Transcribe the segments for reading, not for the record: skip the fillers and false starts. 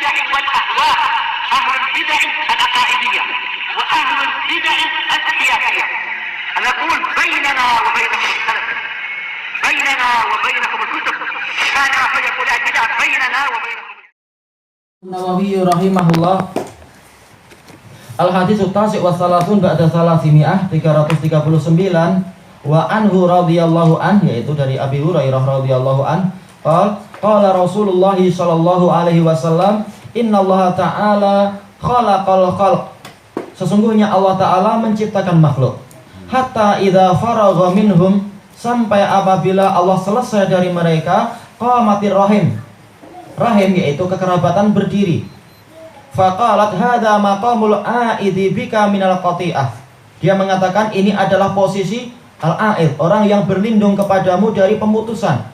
البدع والأهواء، أهل البدع العقائدية وأهل البدع السياسية. نقول بيننا وبينكم السلف، بيننا وبينكم الكتب، كان فيقول البدع بيننا وبينكم. Nawawi rahimahullah. Al-hadits at-tasi' wa salatun ba'da salasimi'ah 339 wa anhu radhiyallahu an, yaitu dari Abi Hurairah radhiyallahu an, qala Rasulullah sallallahu alaihi wasallam, innallaha ta'ala khalaqal khalq. Sesungguhnya Allah Ta'ala menciptakan makhluk. Hatta idza faragha minhum, sampai apabila Allah selesai dari mereka, qamatir rahim. Rahim yaitu kekerabatan berdiri. Faqalat hadza maqamul aidi bika minal qati'ah. Dia mengatakan ini adalah posisi al-aid, orang yang berlindung kepadamu dari pemutusan.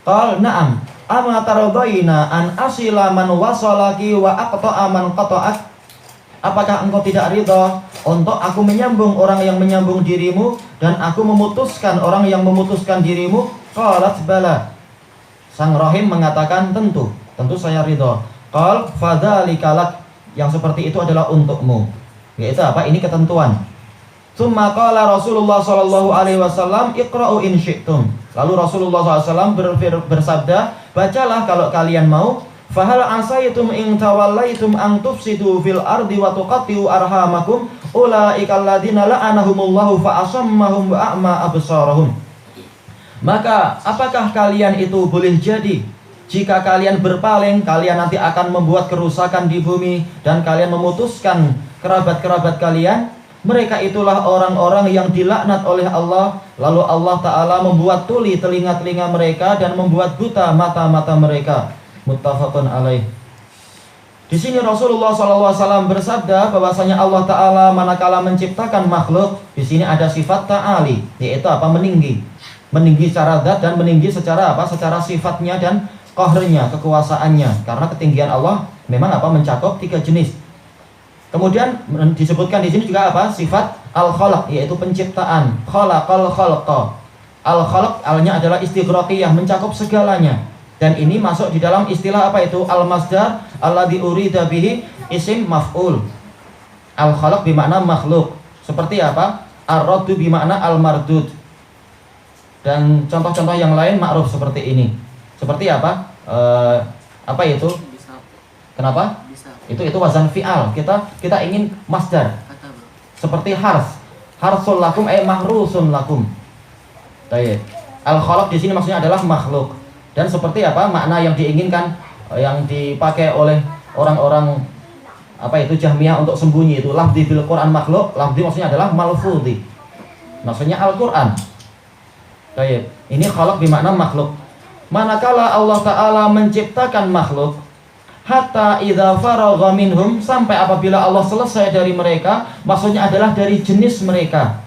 Qal na'am, ama taradaina an asila man wasalaki wa aqta'a man qata'ak. Apakah engkau tidak ridha untuk aku menyambung orang yang menyambung dirimu dan aku memutuskan orang yang memutuskan dirimu? Qalat bala. Sang rahim mengatakan tentu saya ridha. Qal fadzalika lak, yang seperti itu adalah untukmu. Yaitu apa? Ini ketentuan. Tsumma qala Rasulullah sallallahu alaihi wasallam iqra'u in syi'tum. Lalu Rasulullah SAW bersabda, bacalah kalau kalian mau. Fahal asaitum in tawallaitum an tufsidu fil ardi wa tuqatti'u arhamakum ulaika alladziina la'anahumullahu fa asammahum wa a'ma absarahum. Maka apakah kalian itu boleh jadi jika kalian berpaling, kalian nanti akan membuat kerusakan di bumi dan kalian memutuskan kerabat-kerabat kalian? Mereka itulah orang-orang yang dilaknat oleh Allah. Lalu Allah Ta'ala membuat tuli telinga-telinga mereka dan membuat buta mata-mata mereka. Muttafaqun alaih. Di sini Rasulullah SAW bersabda bahwasanya Allah Ta'ala manakala menciptakan makhluk, di sini ada sifat ta'ali, yaitu apa? Meninggi. Meninggi secara zat dan meninggi secara apa? Secara sifatnya dan qahrnya, kekuasaannya. Karena ketinggian Allah memang apa? Mencakup 3 jenis. Kemudian disebutkan di sini juga apa? Sifat al-khalaq, yaitu penciptaan. Khalaqal khalqa. Al-khalaq, alnya adalah istighraqiyah, mencakup segalanya. Dan ini masuk di dalam istilah apa itu? Al-masdar alladzi urida bihi isim maf'ul. Al-khalaq bermakna makhluk. Seperti apa? Ar-raddu bermakna al-mardud. Dan contoh-contoh yang lain ma'ruf seperti ini. Seperti apa? Apa itu? Kenapa? Itu wazan fi'al. Kita ingin masdar. Seperti hars. Harsul lakum mahrusun lakum. Baik. Al-khalaq di sini maksudnya adalah makhluk. Dan seperti apa makna yang diinginkan, yang dipakai oleh orang-orang apa itu Jahmiyah untuk sembunyi itu lafzi bil Quran makhluk. Lafzi maksudnya adalah malfudhi. Maksudnya Al-Quran. Baik. Ini khalaq bermakna makhluk. Manakala Allah Ta'ala menciptakan makhluk, hatta idza faragha minhum, sampai apabila Allah selesai dari mereka, maksudnya adalah dari jenis mereka.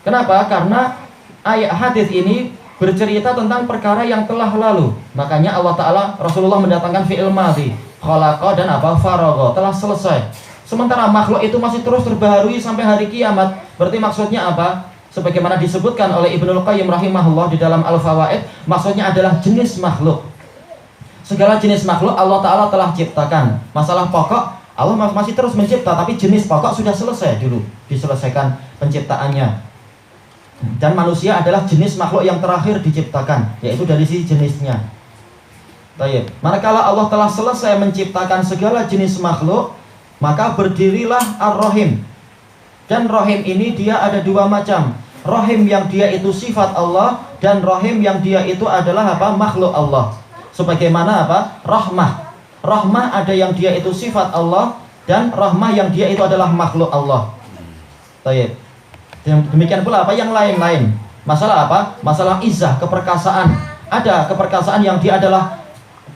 Kenapa? Karena ayat hadis ini bercerita tentang perkara yang telah lalu. Makanya Allah Ta'ala, Rasulullah mendatangkan fi'il madhi, khalaqa dan apa? Faragha, telah selesai. Sementara makhluk itu masih terus terbaharui sampai hari kiamat. Berarti maksudnya apa? Sebagaimana disebutkan oleh Ibnul Qayyim rahimahullah di dalam Al-Fawaid, maksudnya adalah jenis makhluk. Segala jenis makhluk Allah Ta'ala telah ciptakan. Masalah pokok, Allah masih terus mencipta, tapi jenis pokok sudah selesai dulu, diselesaikan penciptaannya. Dan manusia adalah jenis makhluk yang terakhir diciptakan, yaitu dari sisi jenisnya. Baik. Manakala Allah telah selesai menciptakan segala jenis makhluk, maka berdirilah ar-rahim. Dan rahim ini dia ada 2 macam. Rahim yang dia itu sifat Allah, dan rahim yang dia itu adalah apa? Makhluk Allah. Sebagaimana apa? Rahmah. Rahmah ada yang dia itu sifat Allah, dan rahmah yang dia itu adalah makhluk Allah. Baik. Demikian pula apa yang lain-lain. Masalah apa? Masalah izzah, keperkasaan. Ada keperkasaan yang dia adalah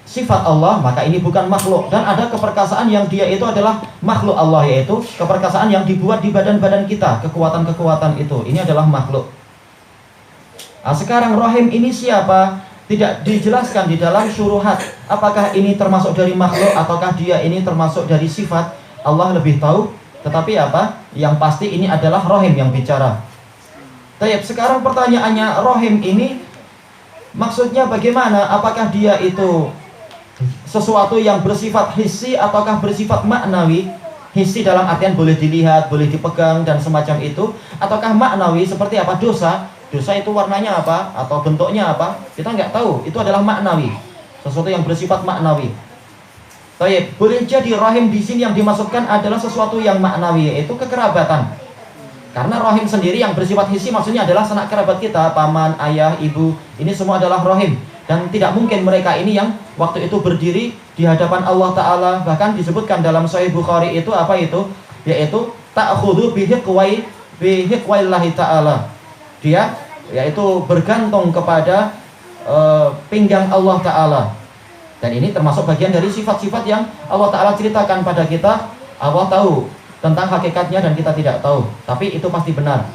sifat Allah, maka ini bukan makhluk. Dan ada keperkasaan yang dia itu adalah makhluk Allah, yaitu keperkasaan yang dibuat di badan-badan kita. Kekuatan-kekuatan itu, ini adalah makhluk. Nah, sekarang rahim ini siapa? Tidak dijelaskan di dalam syuruhat. Apakah ini termasuk dari makhluk ataukah dia ini termasuk dari sifat? Allah lebih tahu. Tetapi apa? Yang pasti ini adalah rahim yang bicara. Baik, sekarang pertanyaannya, rahim ini maksudnya bagaimana? Apakah dia itu sesuatu yang bersifat hissi ataukah bersifat maknawi? Hissi dalam artian boleh dilihat, boleh dipegang dan semacam itu, ataukah maknawi seperti apa? Dosa itu warnanya apa atau bentuknya apa? Kita nggak tahu. Itu adalah maknawi, sesuatu yang bersifat maknawi. Baik, boleh jadi rahim di sini yang dimaksudkan adalah sesuatu yang maknawi, yaitu kekerabatan. Karena rahim sendiri yang bersifat hissi maksudnya adalah sanak kerabat kita, paman, ayah, ibu. Ini semua adalah rahim. Dan tidak mungkin mereka ini yang waktu itu berdiri di hadapan Allah Ta'ala. Bahkan disebutkan dalam Sahih Bukhari itu apa itu? Yaitu ta'khudhu bihiqwaillahi ta'ala. Dia yaitu bergantung kepada pinggang Allah Ta'ala. Dan ini termasuk bagian dari sifat-sifat yang Allah Ta'ala ceritakan pada kita. Allah tahu tentang hakikatnya dan kita tidak tahu, tapi itu pasti benar.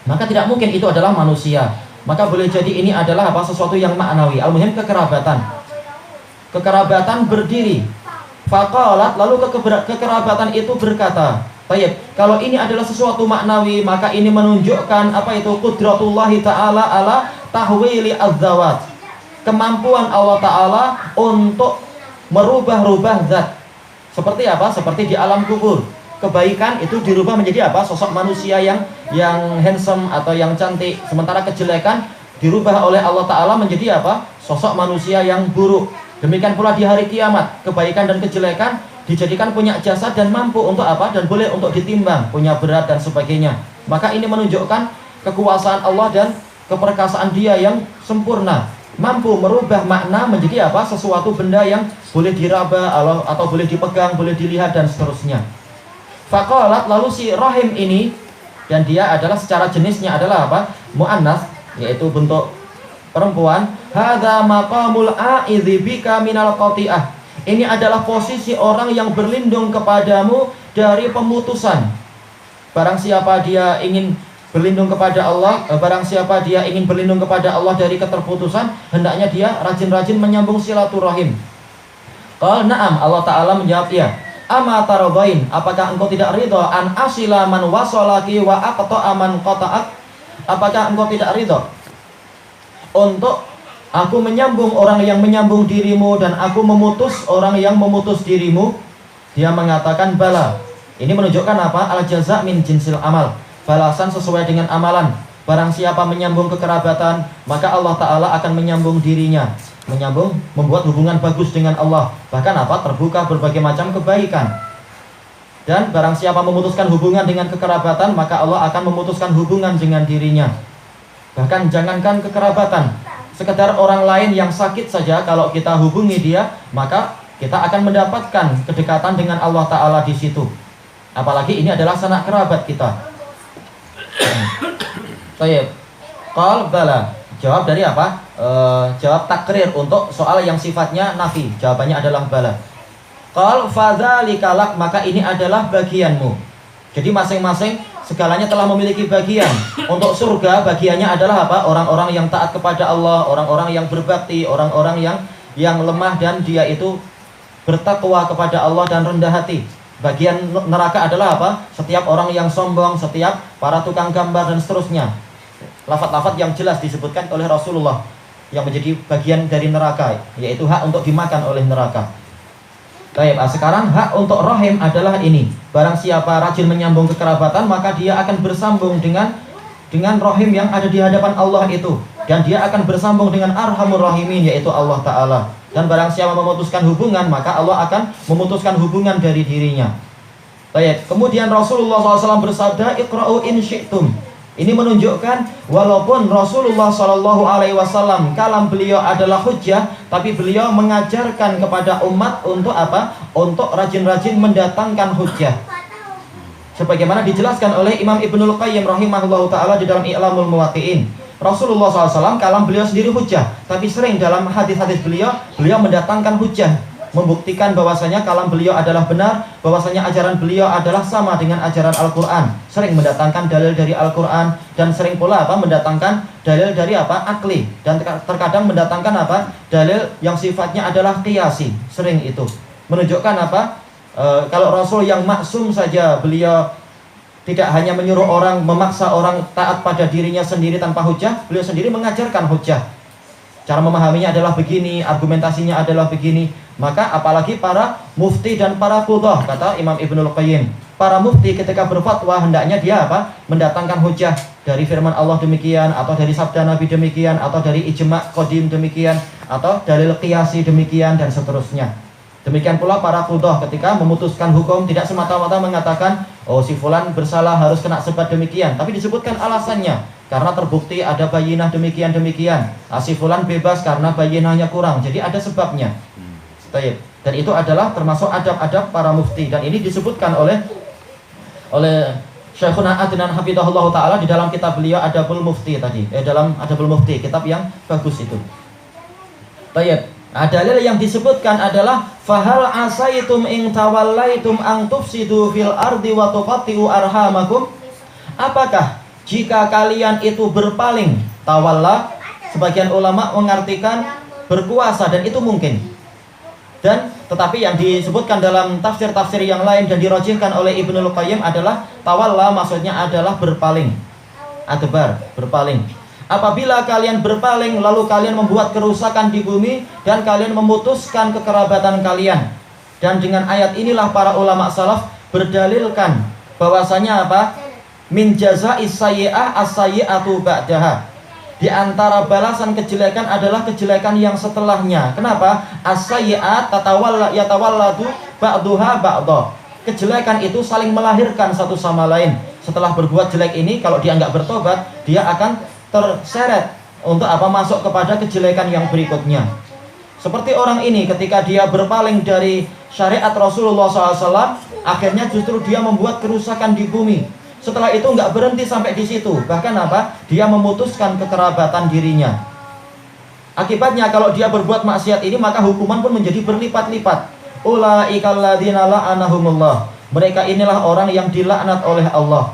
Maka tidak mungkin itu adalah manusia. Maka boleh jadi ini adalah apa? Sesuatu yang maknawi. Al-muhim kekerabatan. Kekerabatan berdiri. Faqalat, lalu kekerabatan itu berkata, baik, kalau ini adalah sesuatu maknawi, maka ini menunjukkan apa itu? Qudratullahi ta'ala ala tahwili az-zawat. Kemampuan Allah Ta'ala untuk merubah-rubah zat. Seperti apa? Seperti di alam kubur. Kebaikan itu dirubah menjadi apa? Sosok manusia yang handsome atau yang cantik. Sementara kejelekan dirubah oleh Allah Ta'ala menjadi apa? Sosok manusia yang buruk. Demikian pula di hari kiamat, kebaikan dan kejelekan dijadikan punya jasad dan mampu untuk apa? Dan boleh untuk ditimbang, punya berat dan sebagainya. Maka ini menunjukkan kekuasaan Allah dan keperkasaan Dia yang sempurna, mampu merubah makna menjadi apa? Sesuatu benda yang boleh diraba atau boleh dipegang, boleh dilihat dan seterusnya. Faqalat, lalu si rahim ini, dan dia adalah secara jenisnya adalah apa? Mu'annas, yaitu bentuk perempuan. Hadza maqamul a'idzi bika minal qati'ah. Ini adalah posisi orang yang berlindung kepadamu dari pemutusan. Barang siapa dia ingin berlindung kepada Allah, barang siapa dia ingin berlindung kepada Allah dari keterputusan, hendaknya dia rajin-rajin menyambung silaturahim. Qal na'am, Allah Ta'ala menjawab ya. Ama taradain, apakah engkau tidak ridha an asila man wasalaki wa aqta'a man qata'ak? Apakah engkau tidak ridha untuk aku menyambung orang yang menyambung dirimu dan aku memutus orang yang memutus dirimu? Dia mengatakan bala. Ini menunjukkan apa? Al jaza' min jinsil amal. Balasan sesuai dengan amalan. Barang siapa menyambung kekerabatan, maka Allah Ta'ala akan menyambung dirinya. Menyambung, membuat hubungan bagus dengan Allah. Bahkan apa? Terbuka berbagai macam kebaikan. Dan barang siapa memutuskan hubungan dengan kekerabatan, maka Allah akan memutuskan hubungan dengan dirinya. Bahkan jangankan kekerabatan, sekedar orang lain yang sakit saja, kalau kita hubungi dia, maka kita akan mendapatkan kedekatan dengan Allah Ta'ala di situ. Apalagi ini adalah sanak kerabat kita. Baik. Qal bala. Jawab dari apa? Jawab takrir untuk soal yang sifatnya nafi. Jawabannya adalah bala. Qal fadzalika lak, maka ini adalah bagianmu. Jadi masing-masing segalanya telah memiliki bagian. Untuk surga bagiannya adalah apa? Orang-orang yang taat kepada Allah, orang-orang yang berbakti, orang-orang yang lemah dan dia itu bertakwa kepada Allah dan rendah hati. Bagian neraka adalah apa? Setiap orang yang sombong, setiap para tukang gambar dan seterusnya. Lafaz-lafaz yang jelas disebutkan oleh Rasulullah yang menjadi bagian dari neraka, yaitu hak untuk dimakan oleh neraka. Baik, sekarang hak untuk rahim adalah ini. Barang siapa rajin menyambung kekerabatan, maka dia akan bersambung dengan rahim yang ada di hadapan Allah itu. Dan dia akan bersambung dengan arhamur rahimin, yaitu Allah Ta'ala. Dan barang siapa memutuskan hubungan, maka Allah akan memutuskan hubungan dari dirinya. Baik, kemudian Rasulullah SAW bersabda, Iqra'u in syi'tum. Ini menunjukkan walaupun Rasulullah SAW kalam beliau adalah hujjah, tapi beliau mengajarkan kepada umat untuk apa? Untuk rajin-rajin mendatangkan hujjah. Sebagaimana dijelaskan oleh Imam Ibnul Qayyim rahimahullahu ta'ala di dalam I'lamul Muwaqqi'in. Rasulullah SAW kalam beliau sendiri hujjah, tapi sering dalam hadis-hadis beliau mendatangkan hujjah, membuktikan bahwasanya kalam beliau adalah benar, bahwasanya ajaran beliau adalah sama dengan ajaran Al-Quran. Sering mendatangkan dalil dari Al-Quran dan sering pula apa? Mendatangkan dalil dari apa? Akli, dan terkadang mendatangkan apa? Dalil yang sifatnya adalah qiyasi. Sering itu menunjukkan apa? Kalau Rasul yang maksum saja beliau tidak hanya menyuruh orang, memaksa orang taat pada dirinya sendiri tanpa hujjah, beliau sendiri mengajarkan hujjah. Cara memahaminya adalah begini, argumentasinya adalah begini. Maka apalagi para mufti dan para qudhah, kata Imam Ibnul Qayyim. Para mufti ketika berfatwa hendaknya dia apa? Mendatangkan hujah dari firman Allah demikian, atau dari sabda Nabi demikian, atau dari ijma' qadim demikian, atau dalil qiyasi demikian, dan seterusnya. Demikian pula para qudhah ketika memutuskan hukum tidak semata-mata mengatakan oh si fulan bersalah harus kena sebat demikian, tapi disebutkan alasannya karena terbukti ada bayinah demikian. Si fulan bebas karena bayinahnya kurang, jadi ada sebabnya. Dan itu adalah termasuk adab-adab para mufti, dan ini disebutkan oleh Syekhuna Adnan Hafidhahullah Ta'ala di dalam kitab beliau Adabul Mufti tadi, dalam Adabul Mufti, kitab yang bagus itu. Baik. Dalil yang disebutkan adalah fahal asaitum in tawallaitum an tufsidu fil ardi wa tuqatti'u arhamakum. Apakah jika kalian itu berpaling, tawalla sebagian ulama mengartikan berkuasa, dan itu mungkin. Dan tetapi yang disebutkan dalam tafsir-tafsir yang lain dan dirajihkan oleh Ibnul Qayyim adalah tawalla maksudnya adalah berpaling. Adbar, berpaling. Apabila kalian berpaling lalu kalian membuat kerusakan di bumi dan kalian memutuskan kekerabatan kalian. Dan dengan ayat inilah para ulama salaf berdalilkan bahwasanya apa? Min jaza'is sayyi'ah as-sayyi'atu ba'daha. Di antara balasan kejelekan adalah kejelekan yang setelahnya. Kenapa? As-sayyi'at yatawalladu ba'duha ba'da. Kejelekan itu saling melahirkan satu sama lain. Setelah berbuat jelek ini, kalau dia enggak bertobat, dia akan terseret untuk apa? Masuk kepada kejelekan yang berikutnya. Seperti orang ini ketika dia berpaling dari syariat Rasulullah SAW, akhirnya justru dia membuat kerusakan di bumi. Setelah itu nggak berhenti sampai di situ, bahkan apa? Dia memutuskan kekerabatan dirinya. Akibatnya kalau dia berbuat maksiat ini, maka hukuman pun menjadi berlipat-lipat. Ulaikal ladzina la'anahumullah. Mereka inilah orang yang dilaknat oleh Allah.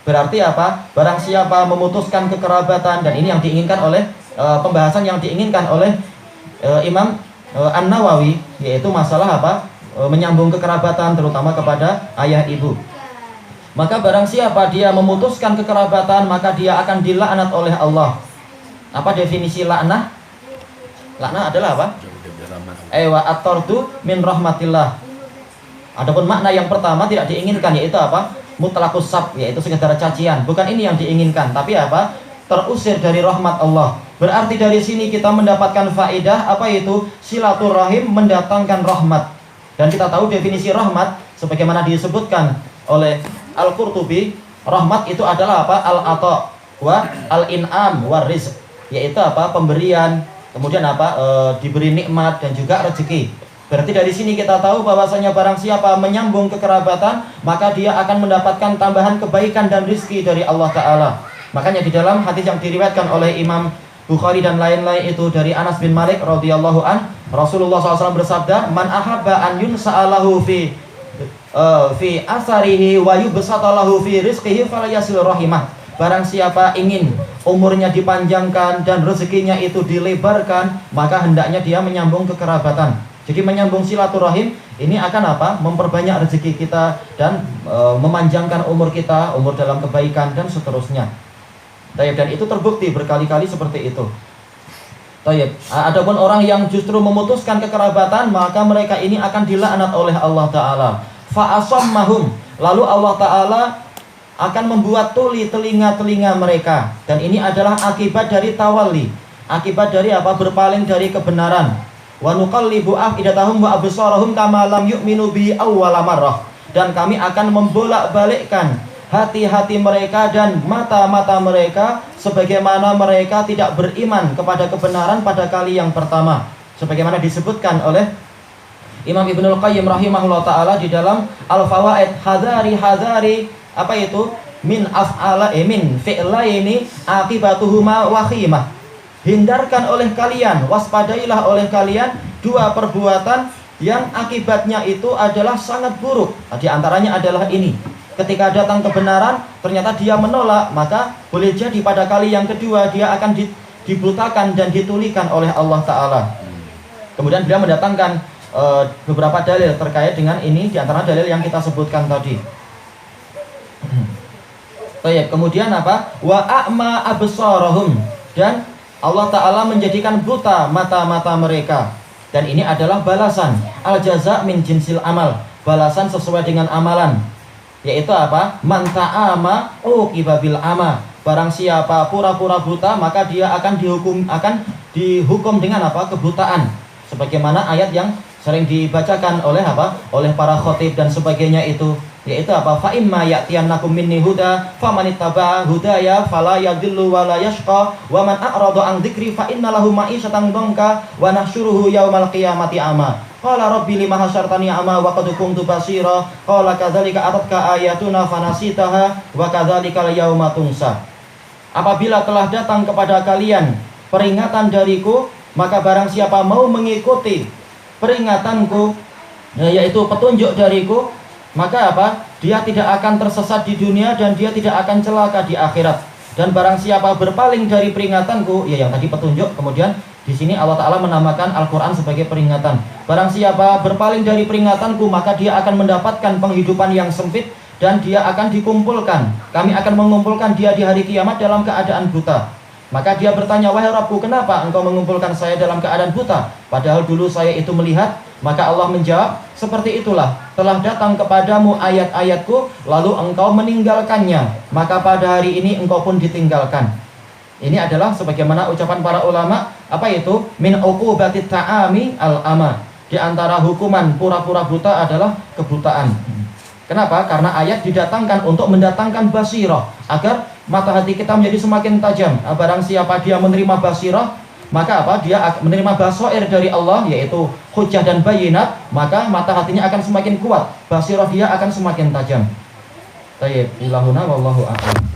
Berarti apa? Barang siapa memutuskan kekerabatan, dan ini yang diinginkan oleh pembahasan yang diinginkan oleh Imam An-Nawawi, yaitu masalah apa? Menyambung kekerabatan terutama kepada ayah ibu. Maka barang siapa dia memutuskan kekerabatan, maka dia akan dilaknat oleh Allah. Apa definisi laknah? Laknah adalah apa? Ewa at-tardu min rahmatillah. Adapun makna yang pertama tidak diinginkan, yaitu apa? Mutlaqus sab, yaitu sekedar cacian. Bukan ini yang diinginkan, tapi apa? Terusir dari rahmat Allah. Berarti dari sini kita mendapatkan faedah apa itu? Silaturahim mendatangkan rahmat. Dan kita tahu definisi rahmat sebagaimana disebutkan oleh Al-Qurtubi, rahmat itu adalah apa? Al-ata wa al-in'am wa rizq, yaitu apa? Pemberian, kemudian apa? Diberi nikmat dan juga rezeki. Berarti dari sini kita tahu bahwasanya barang siapa menyambung kekerabatan, maka dia akan mendapatkan tambahan kebaikan dan rizki dari Allah Ta'ala. Makanya di dalam hadis yang diriwayatkan oleh Imam Bukhari dan lain-lain itu dari Anas bin Malik radhiyallahu an, Rasulullah SAW bersabda, "Man ahabba an yunsa'alahu fi asarihi wa yubsatalahu fi rizqihi falayasil rahimah." Barang siapa ingin umurnya dipanjangkan dan rezekinya itu dilebarkan, maka hendaknya dia menyambung kekerabatan. Jadi menyambung silaturahim ini akan apa? Memperbanyak rezeki kita dan memanjangkan umur kita, umur dalam kebaikan dan seterusnya. Dan itu terbukti berkali-kali seperti itu. Adapun orang yang justru memutuskan kekerabatan, maka mereka ini akan dilaknat oleh Allah Ta'ala. Fa'asammahum. Lalu Allah Ta'ala akan membuat tuli telinga-telinga mereka. Dan ini adalah akibat dari tawalli. Akibat dari apa? Berpaling dari kebenaran. Wa nuqallibu afidatahum wa absarahum kama lam yu'minu bi awwala marrah. Dan kami akan membolak-balikkan hati-hati mereka dan mata-mata mereka sebagaimana mereka tidak beriman kepada kebenaran pada kali yang pertama. Sebagaimana disebutkan oleh Imam Ibnul Qayyim rahimahullah ta'ala di dalam Al-Fawaid, hadari apa itu? Min af'ala min fi'laini aqibatuhuma wakhimah. Hindarkan oleh kalian, waspadailah oleh kalian dua perbuatan yang akibatnya itu adalah sangat buruk. Di antaranya adalah ini. Ketika datang kebenaran, ternyata dia menolak, maka boleh jadi pada kali yang kedua dia akan dibutakan dan ditulikan oleh Allah Ta'ala. Kemudian beliau mendatangkan beberapa dalil terkait dengan ini, di antara dalil yang kita sebutkan tadi. Baik, kemudian apa? Wa a'ma absarahum, dan Allah Ta'ala menjadikan buta mata-mata mereka. Dan ini adalah balasan. Al-jaza min jinsil amal. Balasan sesuai dengan amalan. Yaitu apa? Man ta'ama uqiba bil ama. Barang siapa pura-pura buta, maka dia akan dihukum dengan apa? Kebutaan. Sebagaimana ayat yang sering dibacakan oleh apa? Oleh para khatib dan sebagainya itu. Yaitu apa? Fa imma ya'tiyannakum minni huda famanittaba'a hudaya fala yadhillu wa la yashqa wa man a'rada an dzikri fa innalahu ma'isyatan dhanka wa nahsyuruhu yaumal qiyamati ama. Qala rabbi lima hasyartani ama wa qad kuntu basira qala kadzalika atatka ayatuna fanasitaha wa kadzalikal yauma tunsa. Apabila telah datang kepada kalian peringatan dariku, maka barang siapa mau mengikuti peringatanku, yaitu petunjuk dariku, maka apa? Dia tidak akan tersesat di dunia dan dia tidak akan celaka di akhirat. Dan barang siapa berpaling dari peringatanku, ya yang tadi petunjuk, kemudian di sini Allah Ta'ala menamakan Al-Quran sebagai peringatan. Barang siapa berpaling dari peringatanku, maka dia akan mendapatkan penghidupan yang sempit dan dia akan dikumpulkan. Kami akan mengumpulkan dia di hari kiamat dalam keadaan buta. Maka dia bertanya, wahai Rabbku, kenapa engkau mengumpulkan saya dalam keadaan buta? Padahal dulu saya itu melihat. Maka Allah menjawab, seperti itulah, telah datang kepadamu ayat-ayatku, lalu engkau meninggalkannya. Maka pada hari ini engkau pun ditinggalkan. Ini adalah sebagaimana ucapan para ulama, apa itu? Min uqubatit ta'ami al-ama. Di antara hukuman pura-pura buta adalah kebutaan. Kenapa? Karena ayat didatangkan untuk mendatangkan basirah, agar mata hati kita menjadi semakin tajam. Barang siapa dia menerima basirah, maka apa? Dia menerima basair dari Allah, yaitu hujjah dan bayinat, maka mata hatinya akan semakin kuat, basirah dia akan semakin tajam. Tayyib, ilahuna wallahu a'lam.